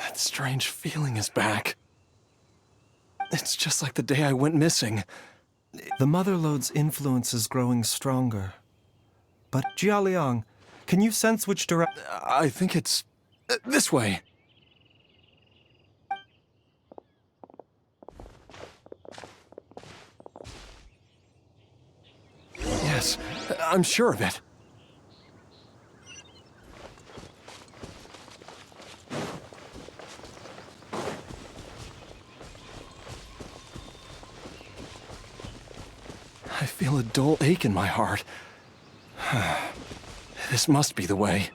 That strange feeling is back. It's just like the day I went missing. The Motherlode's influence is growing stronger. But Jialiang, can you sense which direction? I think it's this way. Yes, I'm sure of it. I feel a dull ache in my heart. This must be the way.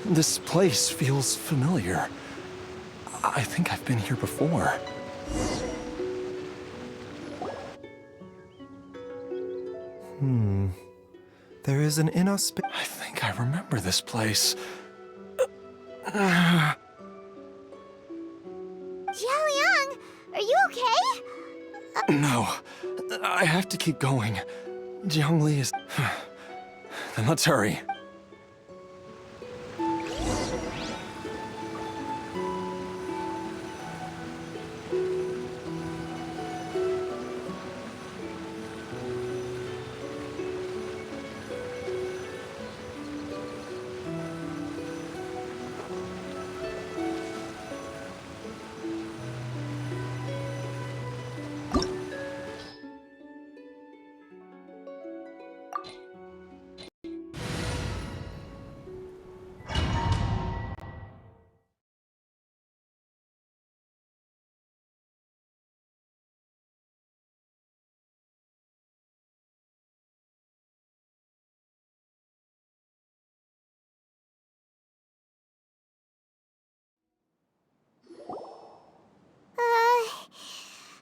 This place feels familiar. I think I've been here before. There is an inauspicious... I think I remember this place. Jialiang, are you okay? No, I have to keep going. Jiangli is... Then let's hurry.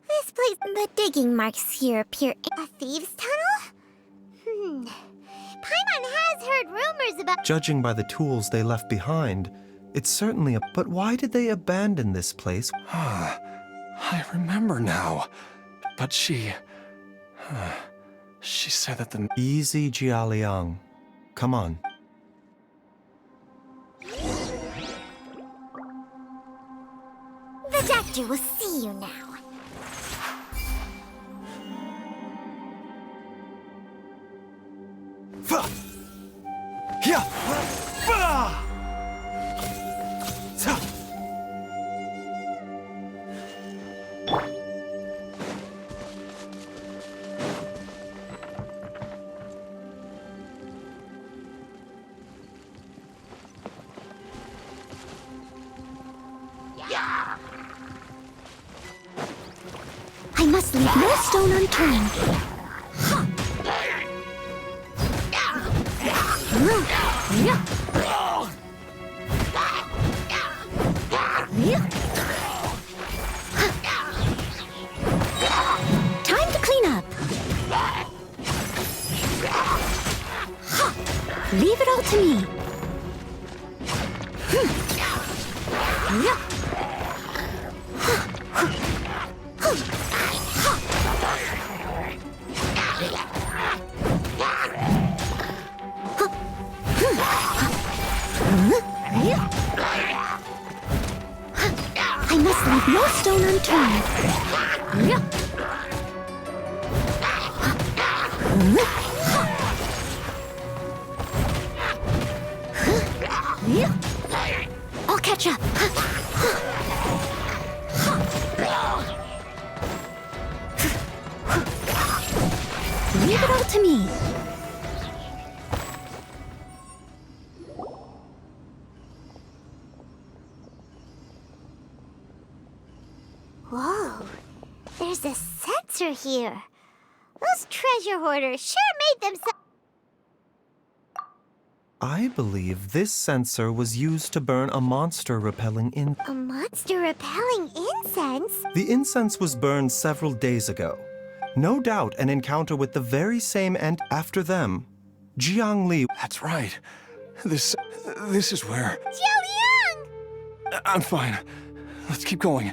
This place... The digging marks here appear... A thieves' tunnel? Paimon has heard rumors about... Judging by the tools they left behind, it's certainly a... But why did they abandon this place? I remember now. But she said that the... Easy, Jialiang. Come on. The doctor will see you now. I must leave no stone unturned. Time to clean up. Leave it all to me. leave no stone unturned. I'll catch up. Leave it all to me. Whoa, there's a sensor here. Those treasure hoarders sure made themselves. I believe this sensor was used to burn a monster repelling in. A monster repelling incense? The incense was burned several days ago. No doubt an encounter with the very same after them. Jiang Li. That's right. This is where... Jiao Liang! I'm fine. Let's keep going.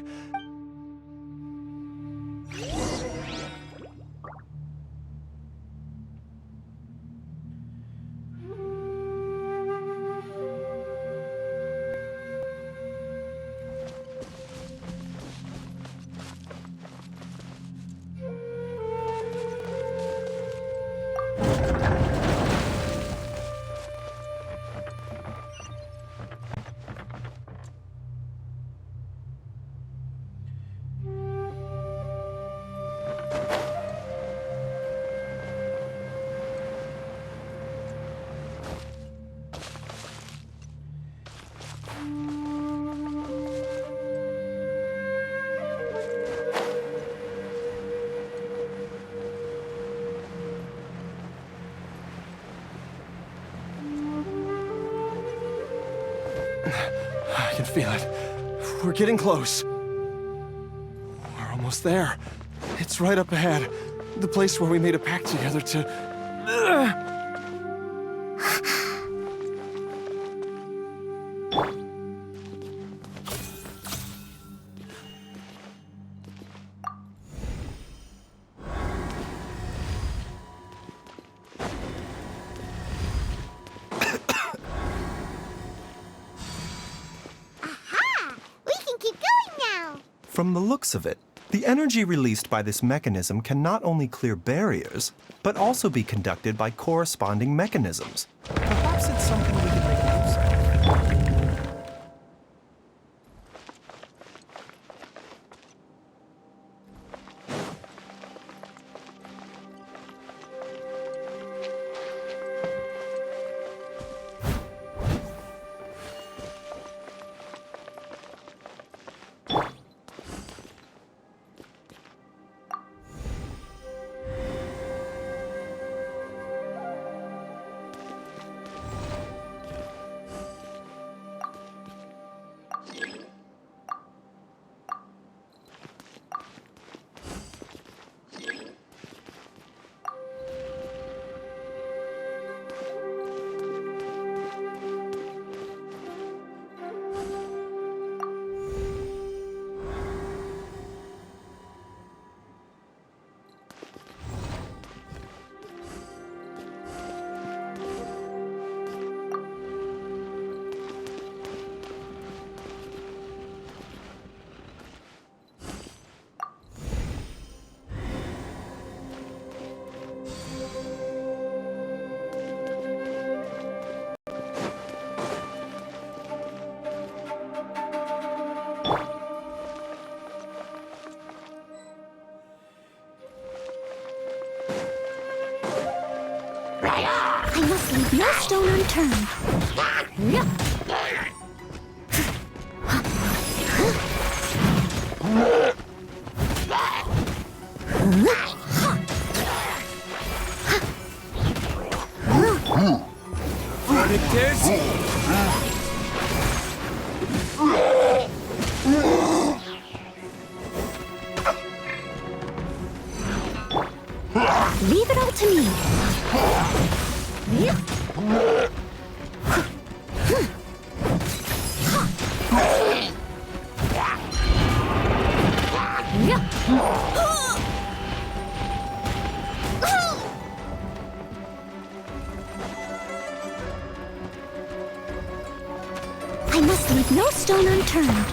I can feel it. We're getting close. We're almost there. It's right up ahead. The place where we made a pact together to... From the looks of it, the energy released by this mechanism can not only clear barriers, but also be conducted by corresponding mechanisms. Perhaps it's something we can make use of. I must leave no stone unturned. Leave it all to me. I must leave no stone unturned.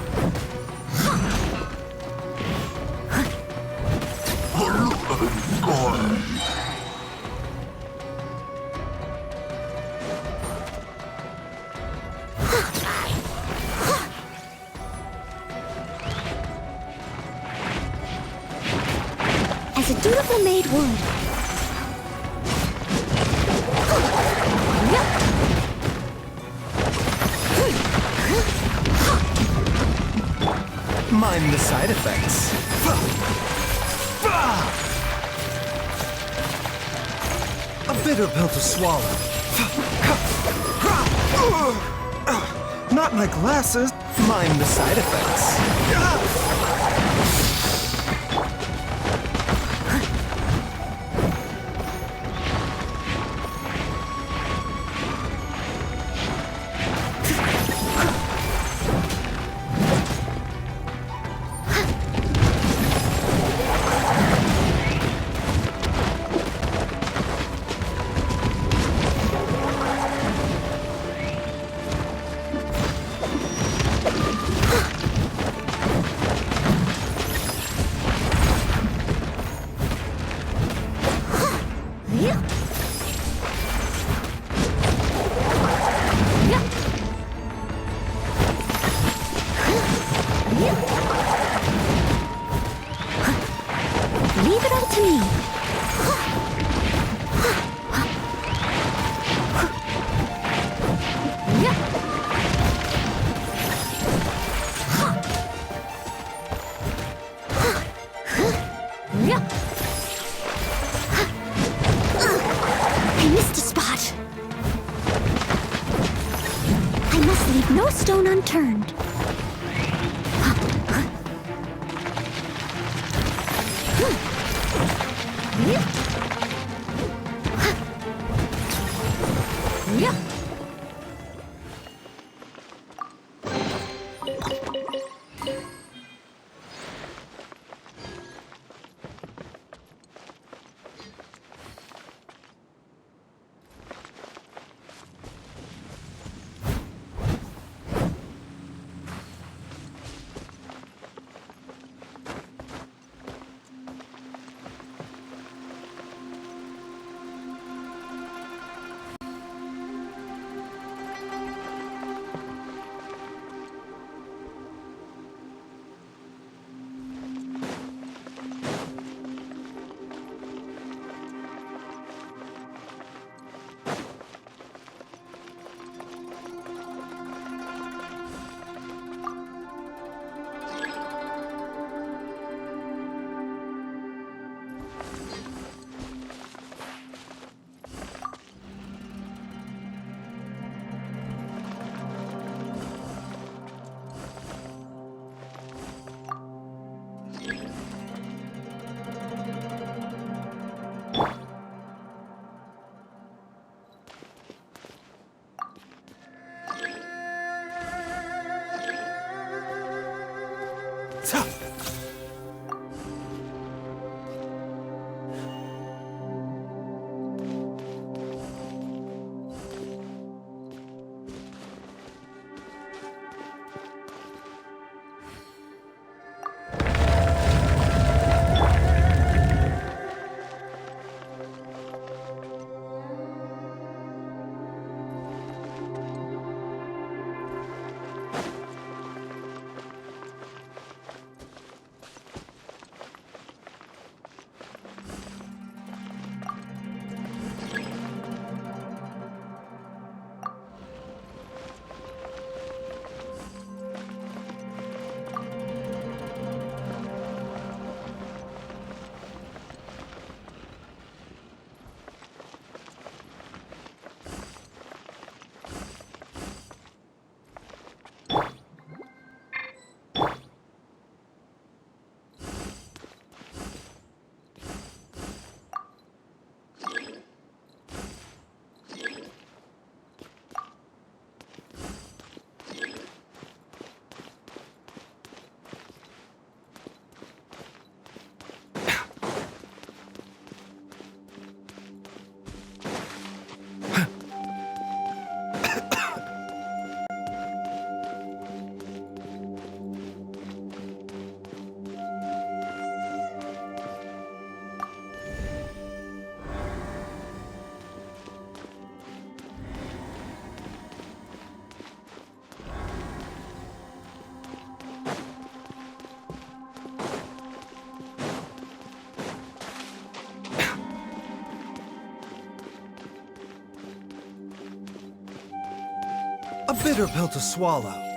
As a dutiful maid would. Mind the side effects. A bitter pill to swallow. Not my glasses. Mind the side effects. Leave it all to me. I missed a spot. I must leave no stone unturned. A bitter pill to swallow.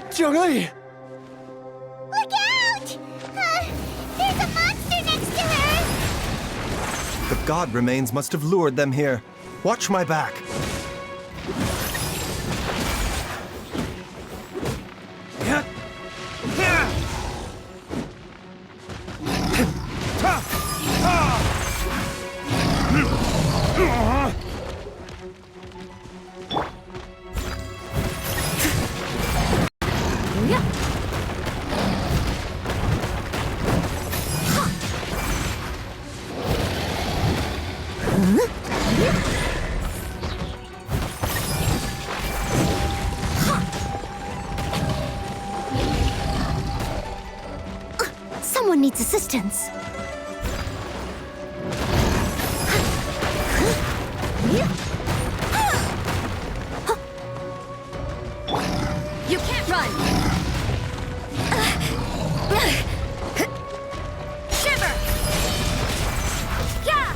Zhongli! Look out! There's a monster next to her! The god remains must have lured them here. Watch my back. Someone needs assistance. You can't run! Shiver! Yeah!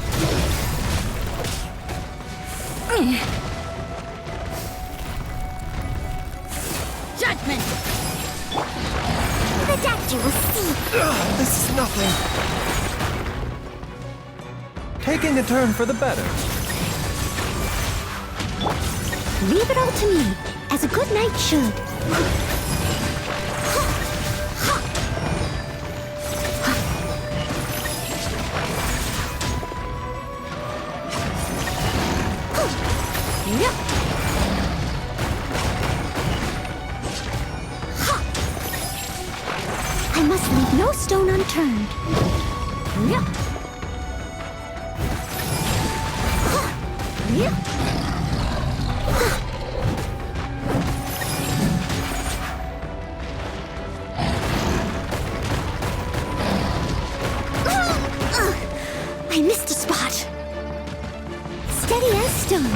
Judgment! The doctor will see. This is nothing. Taking a turn for the better. Leave it all to me, as a good knight should. I must leave no stone unturned. I missed a spot. Steady as stone.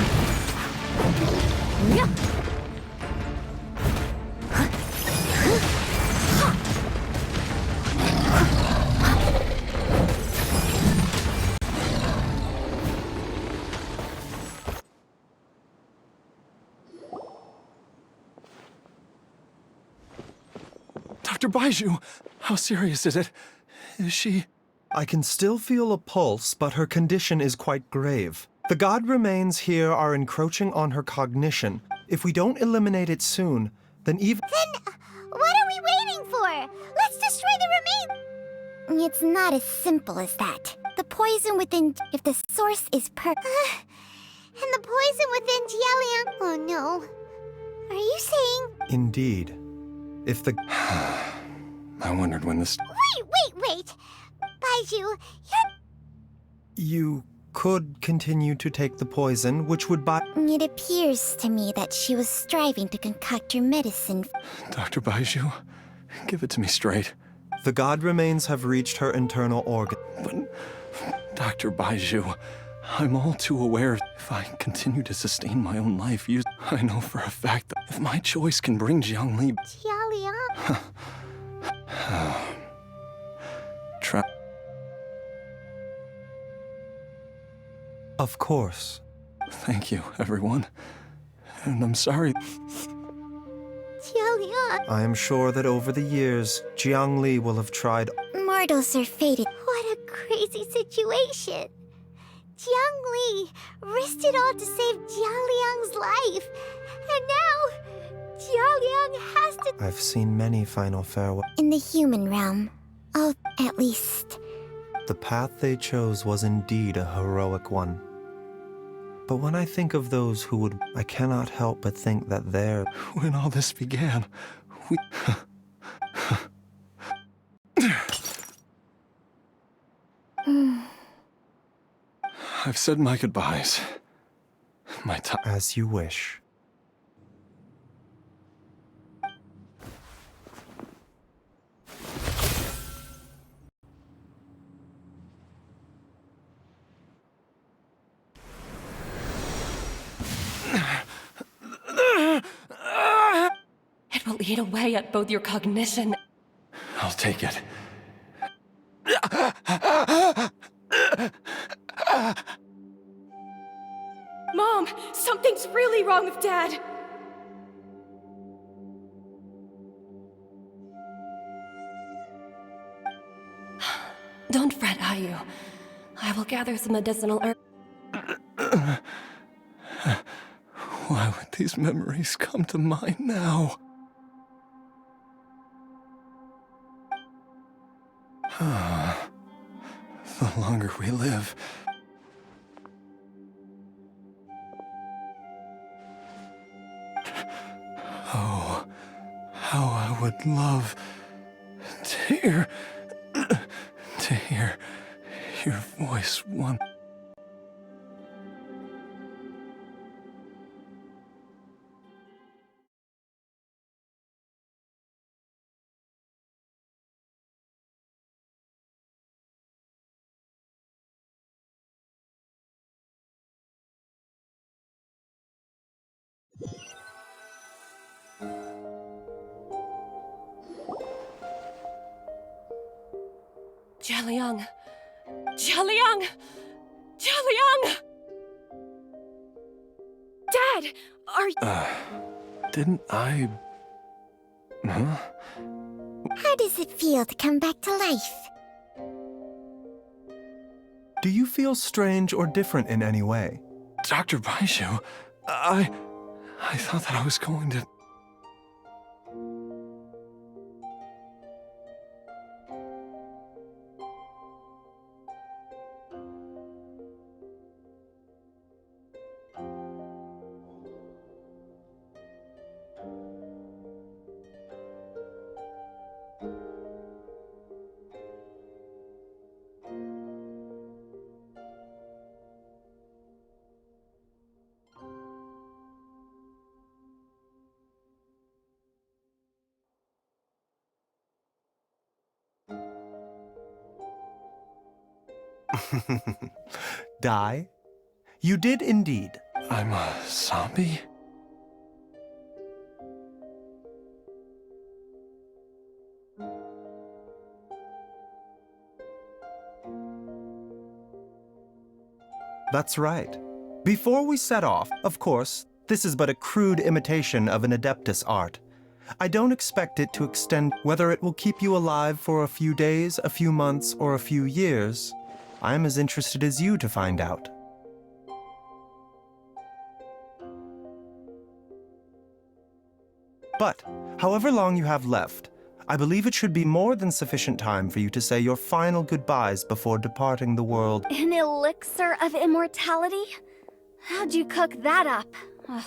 Dr. Baiju, how serious is it? Is she... I can still feel a pulse, but her condition is quite grave. The god remains here are encroaching on her cognition. If we don't eliminate it soon, then even... Then, what are we waiting for? Let's destroy the remains! It's not as simple as that. The poison within... If the source is and the poison within Jialiang... Oh no. Are you saying... Indeed. If the... I wondered when this... Wait! Baiju, you're... You could continue to take the poison, which would buy... It appears to me that she was striving to concoct your medicine. Dr. Baiju, give it to me straight. The god remains have reached her internal organ. But, Dr. Baiju, I'm all too aware if I continue to sustain my own life, I know for a fact that if my choice can bring Jiangli... Jialiang? Try... Of course. Thank you, everyone. And I'm sorry. Jialiang. I am sure that over the years, Jiang Li will have tried... Mortals are fated. What a crazy situation. Jiang Li risked it all to save Jialiang's life. And now, Jialiang has to... I've seen many final farewell. In the human realm. Oh, at least. The path they chose was indeed a heroic one. But when I think of those who would... I cannot help but think that they're... When all this began, we... I've said my goodbyes. My time... As you wish. It will eat away at both your cognition. I'll take it. Mom, something's really wrong with Dad. Caillou. I will gather some medicinal herbs. Why would these memories come to mind now? The longer we live... Oh, how I would love to hear your voice one. Jialiang! Jialiang! Jialiang! Dad! Are you... Didn't I... Huh? How does it feel to come back to life? Do you feel strange or different in any way? Dr. Baiju, I thought that I was going to... Die? You did indeed. I'm a zombie? That's right. Before we set off, of course, this is but a crude imitation of an Adeptus art. I don't expect it to extend. Whether it will keep you alive for a few days, a few months, or a few years, I'm as interested as you to find out. But, however long you have left, I believe it should be more than sufficient time for you to say your final goodbyes before departing the world. An elixir of immortality? How'd you cook that up? Ugh.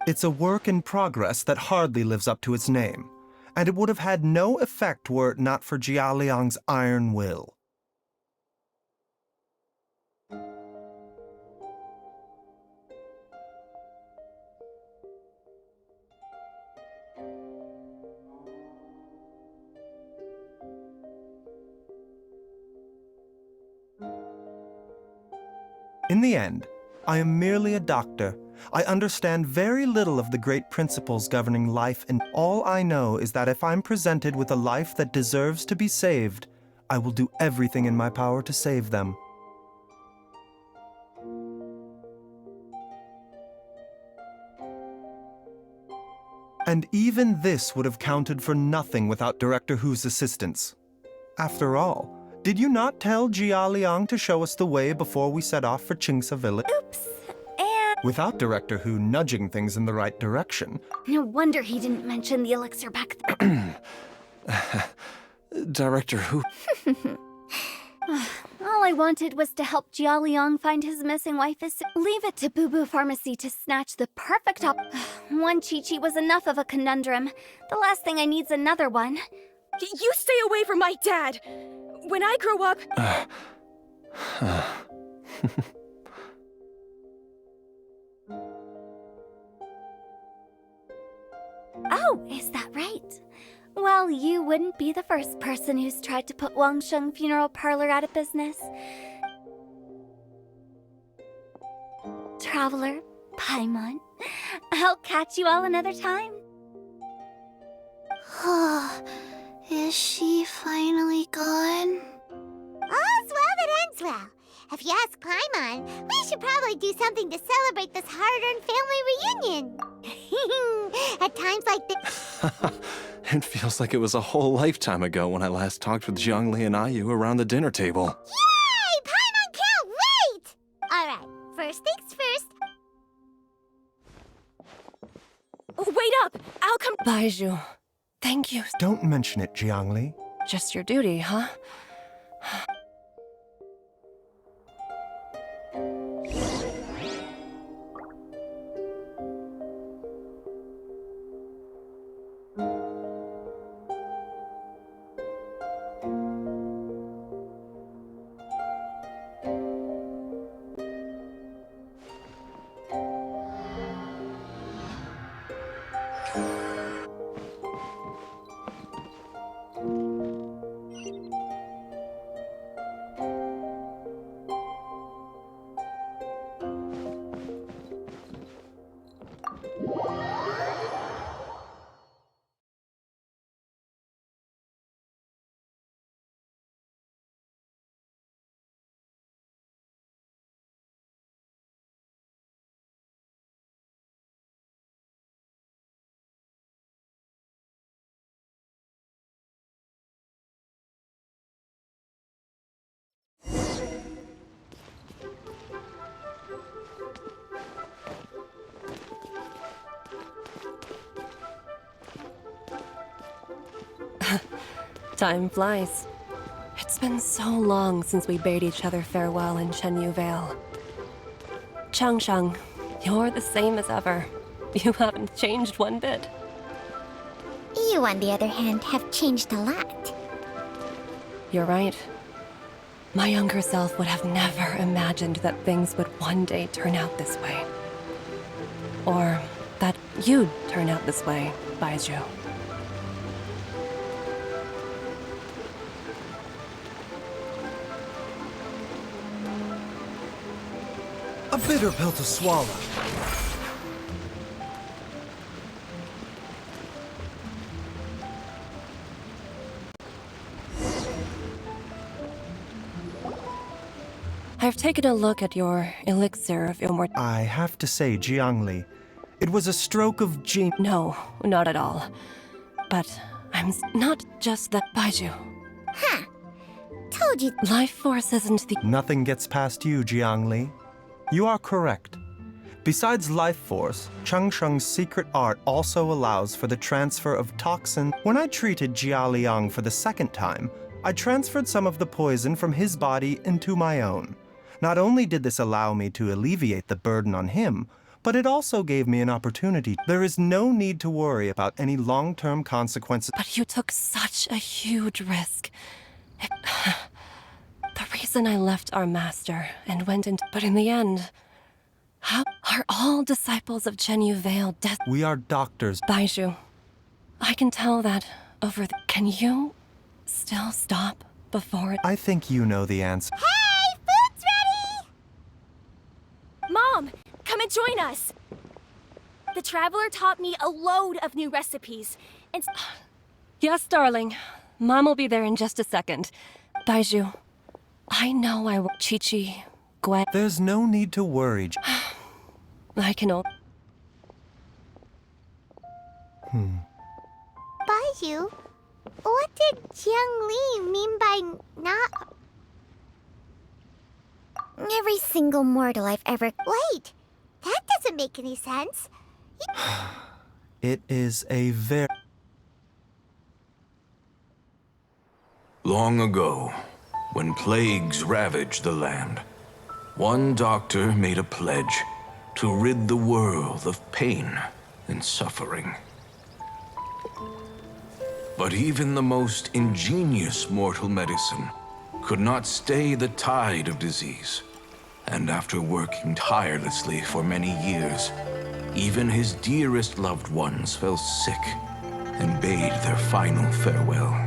It's a work in progress that hardly lives up to its name, and it would have had no effect were it not for Jialiang's iron will. In the end, I am merely a doctor. I understand very little of the great principles governing life, and all I know is that if I'm presented with a life that deserves to be saved, I will do everything in my power to save them. And even this would have counted for nothing without Director Hu's assistance. After all, did you not tell Jia Liang to show us the way before we set off for Qingce Village? Oops. And Without Director Hu nudging things in the right direction. no wonder he didn't mention the elixir back then. Director Who... All I wanted was to help Jialiang find his missing wife. Leave it to Boo Boo Pharmacy to snatch the perfect One Chi-Chi was enough of a conundrum. The last thing I need's another one. You stay away from my dad! When I grow up... Oh, is that right? Well, you wouldn't be the first person who's tried to put Wangsheng Funeral Parlor out of business. Traveler, Paimon, I'll catch you all another time. Is she finally gone? All's well that ends well. If you ask Paimon, we should probably do something to celebrate this hard-earned family reunion. At times like this... It feels like it was a whole lifetime ago when I last talked with Zhongli and Ayu around the dinner table. Yay! Paimon can't wait! Alright, first things first. Wait up! I'll come. Baiju, thank you. Don't mention it, Jiangli. Just your duty, huh? Time flies. It's been so long since we bade each other farewell in Chenyu Vale. Changshang, you're the same as ever. You haven't changed one bit. You, on the other hand, have changed a lot. You're right. My younger self would have never imagined that things would one day turn out this way. Or that you'd turn out this way, Baiju. A bitter pill to swallow. I've taken a look at your elixir of immortality. I have to say, Jiangli, it was a stroke of genius. No, not at all. But not just that, Baiju. Huh. Told you. Life force isn't the... Nothing gets past you, Jiangli. You are correct. Besides life force, Changsheng's secret art also allows for the transfer of toxin. When I treated Jia Liang for the second time, I transferred some of the poison from his body into my own. Not only did this allow me to alleviate the burden on him, but it also gave me an opportunity. There is no need to worry about any long-term consequences. But you took such a huge risk. The reason I left our master and went into... But in the end, how are all disciples of Chenyu Vale dead? We are doctors. Baiju, I can tell that over the... Can you still stop before it... I think you know the answer. Hey, food's ready! Mom, come and join us. The Traveler taught me a load of new recipes. And Yes, darling. Mom will be there in just a second. Baiju, I know I will... Chi-Chi, Gwen... There's no need to worry. I can... Baiju, what did Jiang Li mean by not... Every single mortal I've ever... Wait, that doesn't make any sense. It is a very... Long ago, when plagues ravaged the land, one doctor made a pledge to rid the world of pain and suffering. But even the most ingenious mortal medicine could not stay the tide of disease. And after working tirelessly for many years, even his dearest loved ones fell sick and bade their final farewell.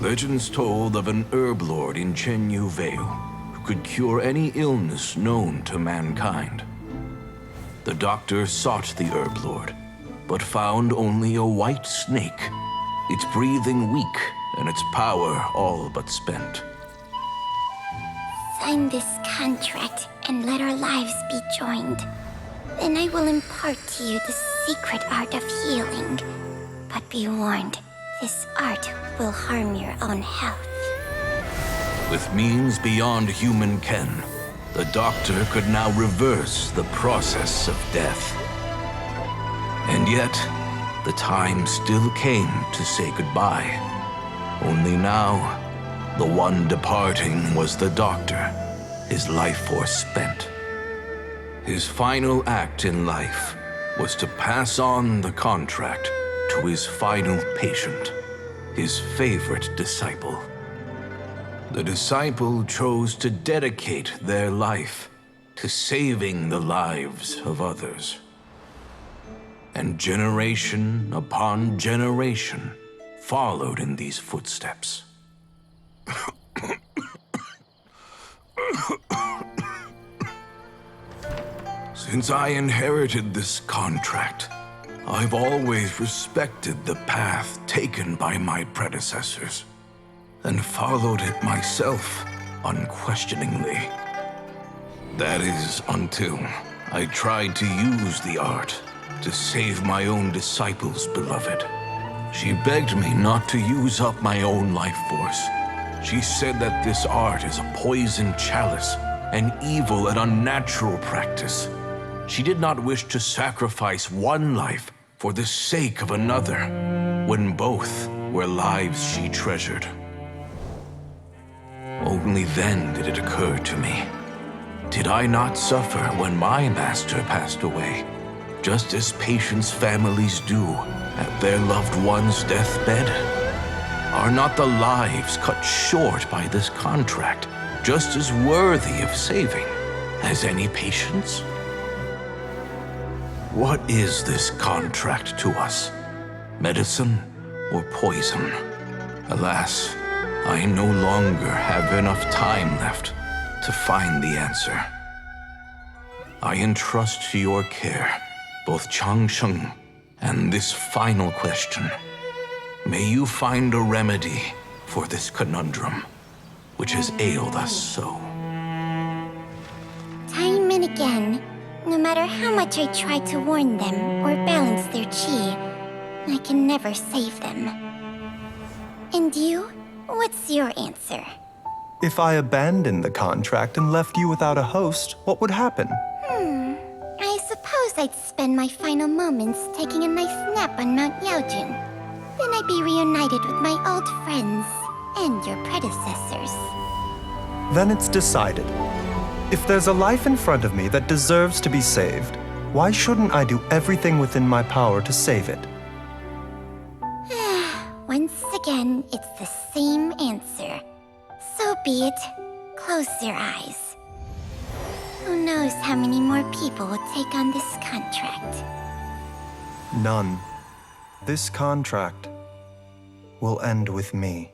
Legends told of an herb lord in Chenyu Vale who could cure any illness known to mankind. The doctor sought the herb lord, but found only a white snake, its breathing weak and its power all but spent. sign this contract and let our lives be joined, then I will impart to you the secret art of healing. But be warned, this art will harm your own health. With means beyond human ken, the doctor could now reverse the process of death. And yet, the time still came to say goodbye. Only now, the one departing was the doctor, his life force spent. His final act in life was to pass on the contract to his final patient, his favorite disciple. The disciple chose to dedicate their life to saving the lives of others. And generation upon generation followed in these footsteps. Since I inherited this contract, I've always respected the path taken by my predecessors, and followed it myself unquestioningly. That is until I tried to use the art to save my own disciple's beloved. She begged me not to use up my own life force. She said that this art is a poison chalice, an evil and unnatural practice. She did not wish to sacrifice one life for the sake of another, when both were lives she treasured. Only then did it occur to me. Did I not suffer when my master passed away, just as patients' families do at their loved one's deathbed? Are not the lives cut short by this contract just as worthy of saving as any patient's? What is this contract to us? Medicine or poison? Alas, I no longer have enough time left to find the answer. I entrust to your care both Changsheng and this final question. May you find a remedy for this conundrum, which has ailed us so. Time and again, no matter how much I try to warn them or balance their chi, I can never save them. And you? What's your answer? If I abandoned the contract and left you without a host, what would happen? I suppose I'd spend my final moments taking a nice nap on Mount Yaojun. Then I'd be reunited with my old friends and your predecessors. Then it's decided. If there's a life in front of me that deserves to be saved, why shouldn't I do everything within my power to save it? Once again, it's the same answer. So be it. Close your eyes. Who knows how many more people will take on this contract? None. This contract will end with me.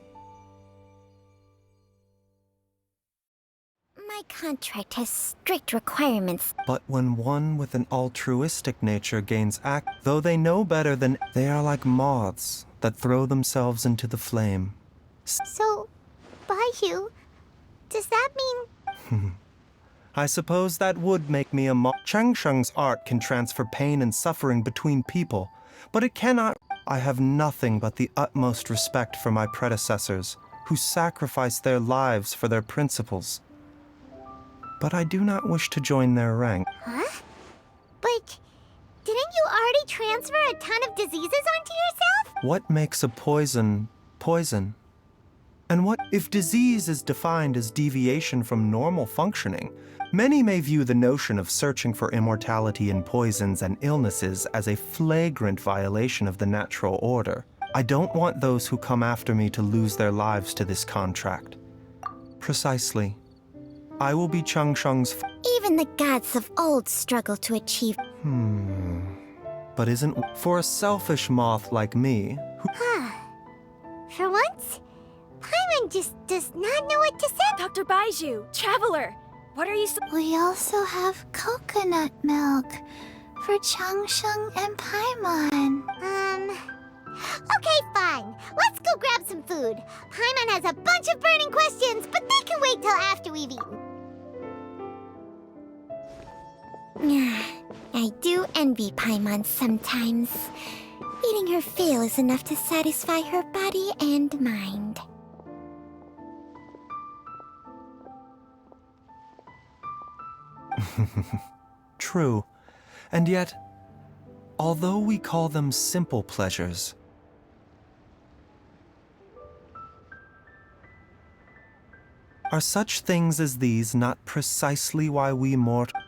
My contract has strict requirements. But when one with an altruistic nature gains though they know better than they are like moths that throw themselves into the flame. So, Baiyu, does that mean... I suppose that would make me a moth. Changsheng's art can transfer pain and suffering between people, but it cannot. I have nothing but the utmost respect for my predecessors, who sacrificed their lives for their principles. But I do not wish to join their rank. Huh? But didn't you already transfer a ton of diseases onto yourself? What makes a poison poison? And what if disease is defined as deviation from normal functioning? Many may view the notion of searching for immortality in poisons and illnesses as a flagrant violation of the natural order. I don't want those who come after me to lose their lives to this contract. Precisely. I will be Changsheng's Even the gods of old struggle to achieve... But isn't for a selfish moth like me, who For once, Paimon just does not know what to say. Dr. Baiju, Traveler, what are you We also have coconut milk for Changsheng and Paimon. Okay, fine. Let's go grab some food. Paimon has a bunch of burning questions, but they can wait till after we've eaten. I do envy Paimon sometimes. Eating her fill is enough to satisfy her body and mind. True. And yet, although we call them simple pleasures, are such things as these not precisely why we mortals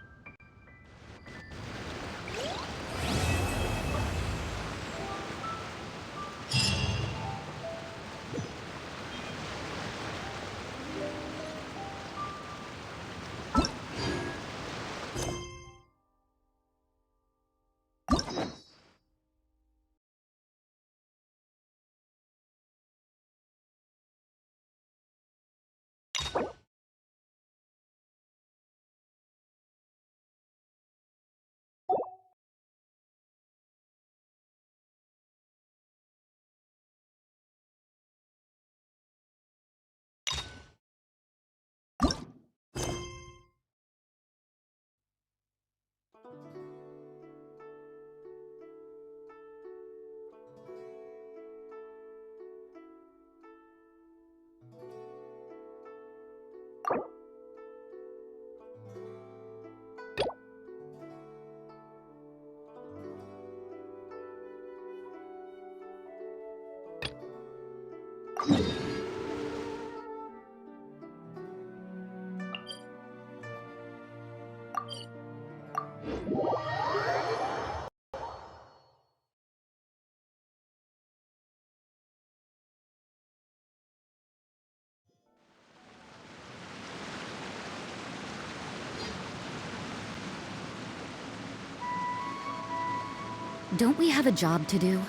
Don't we have a job to do?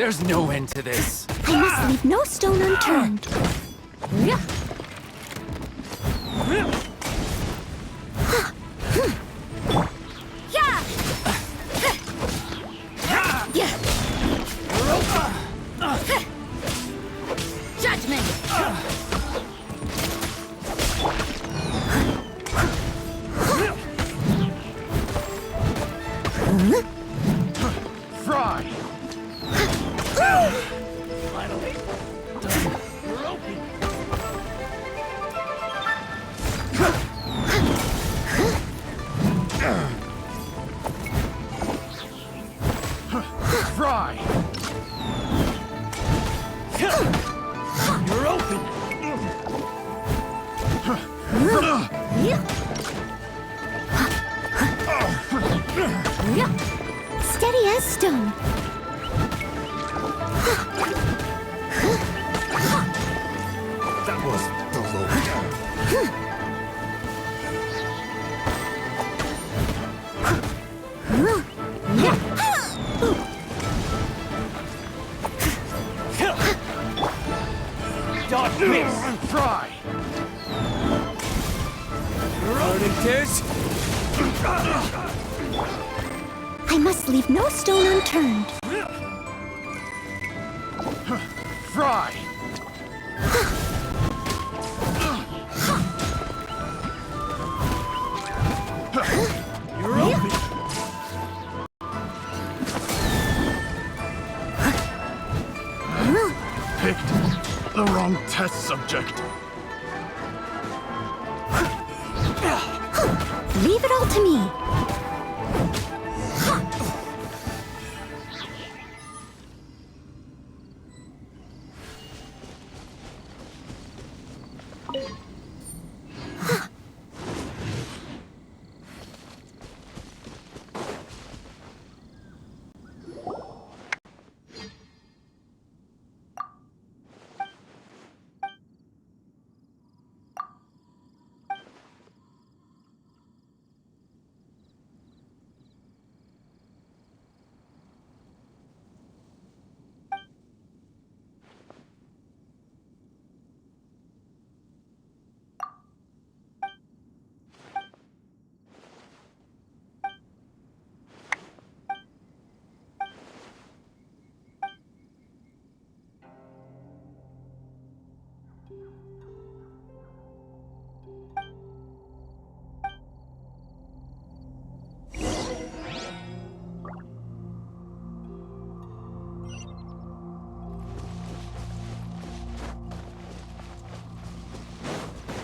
There's no end to this. I must leave no stone unturned. Yeah. Judgment! Fry! Finally done. You're open. Fry! You're open. Steady as stone. That was the low. Dodge miss. Fry. Burning kiss. I must leave no stone unturned. Fry. You're open. Picked the wrong test subject. Leave it all to me.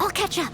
I'll catch up.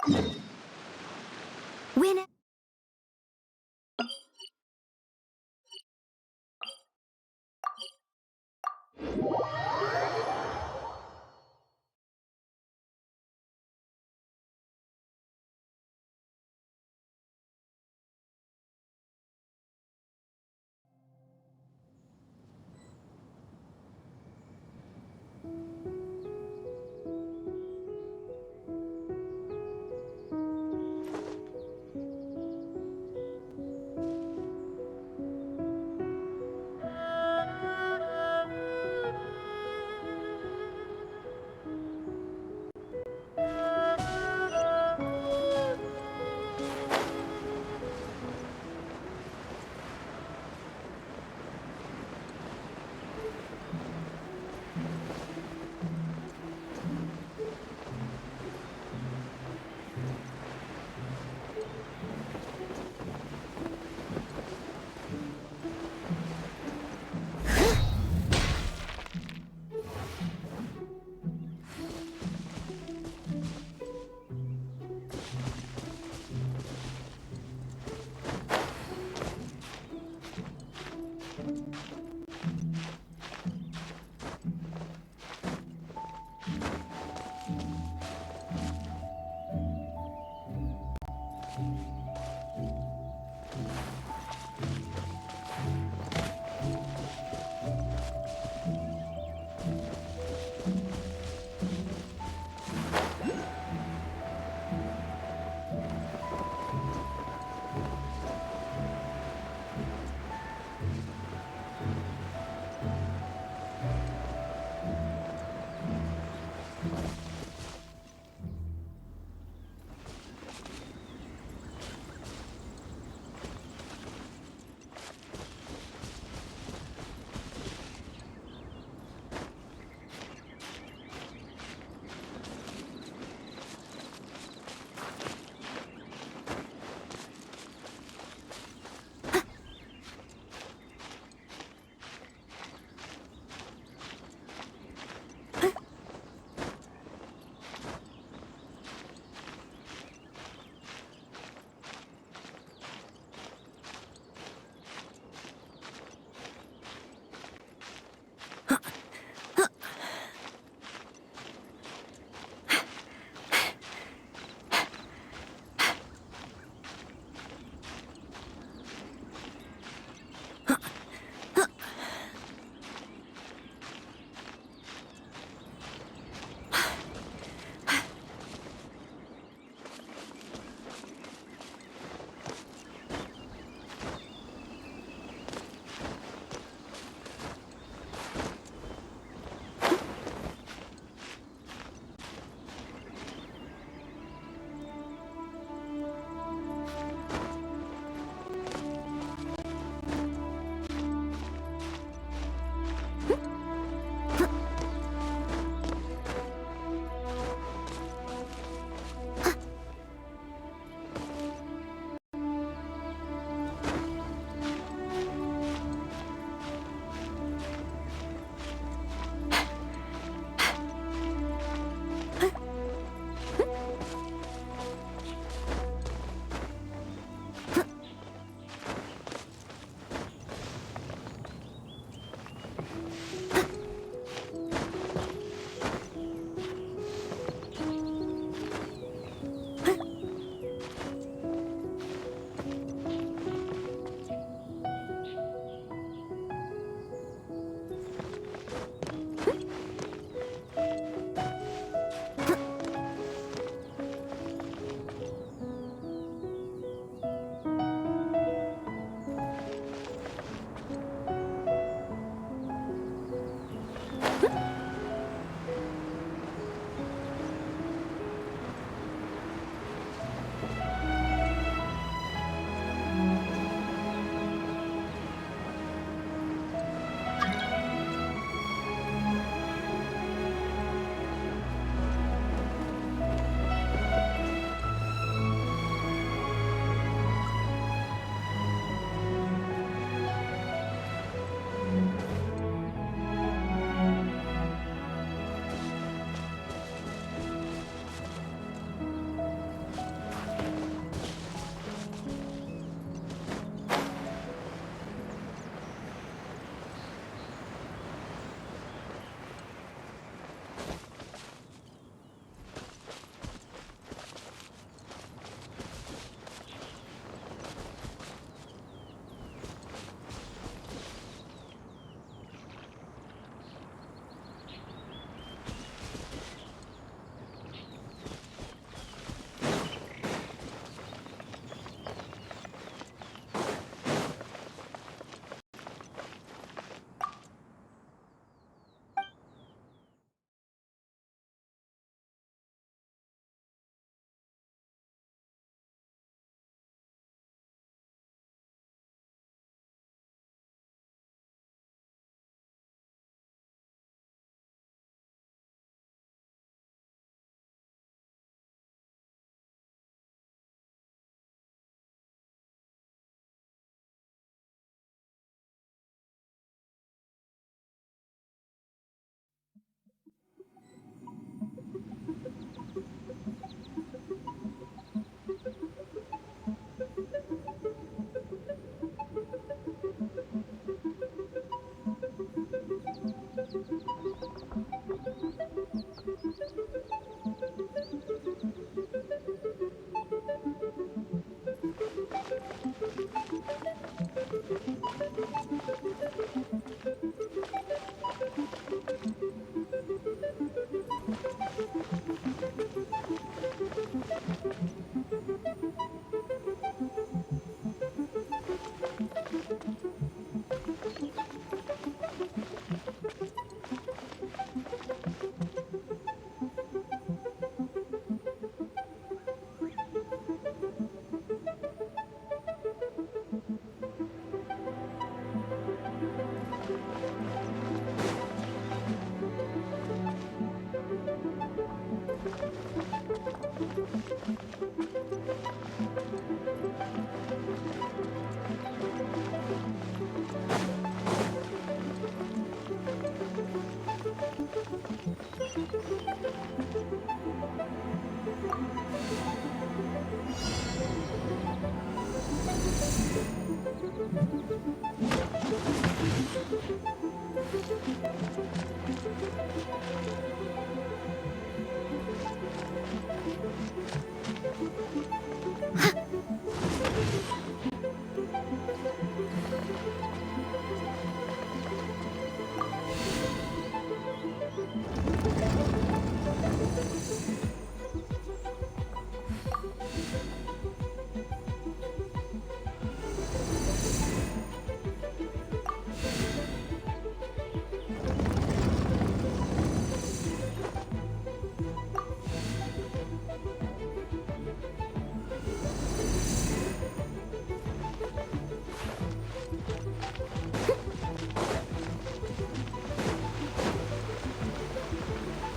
When...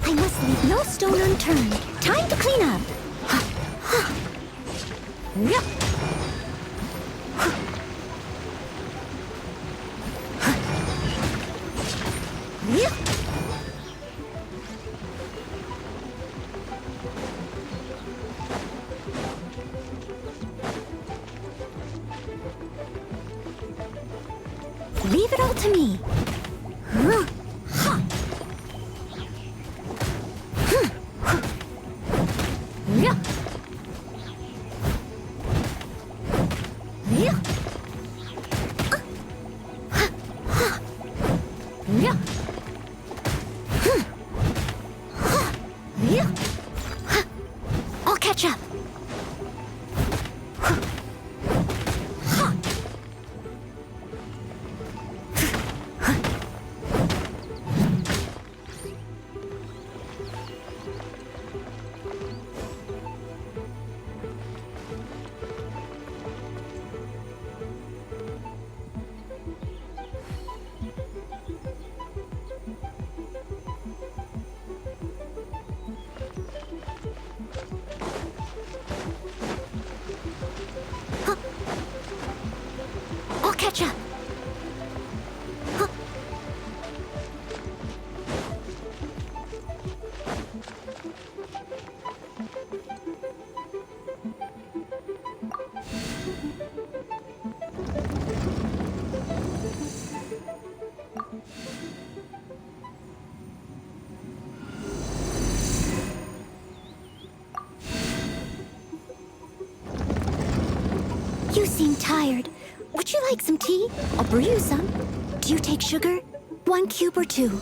I must leave no stone unturned. Time to clean up. Yep. Yep. Leave it all to me. Yeah. Yeah. Yeah. Yeah. I'll catch up. I'll catch up. You seem tired. Would you like some tea? I'll brew you some. Do you take sugar? 1 cube or 2?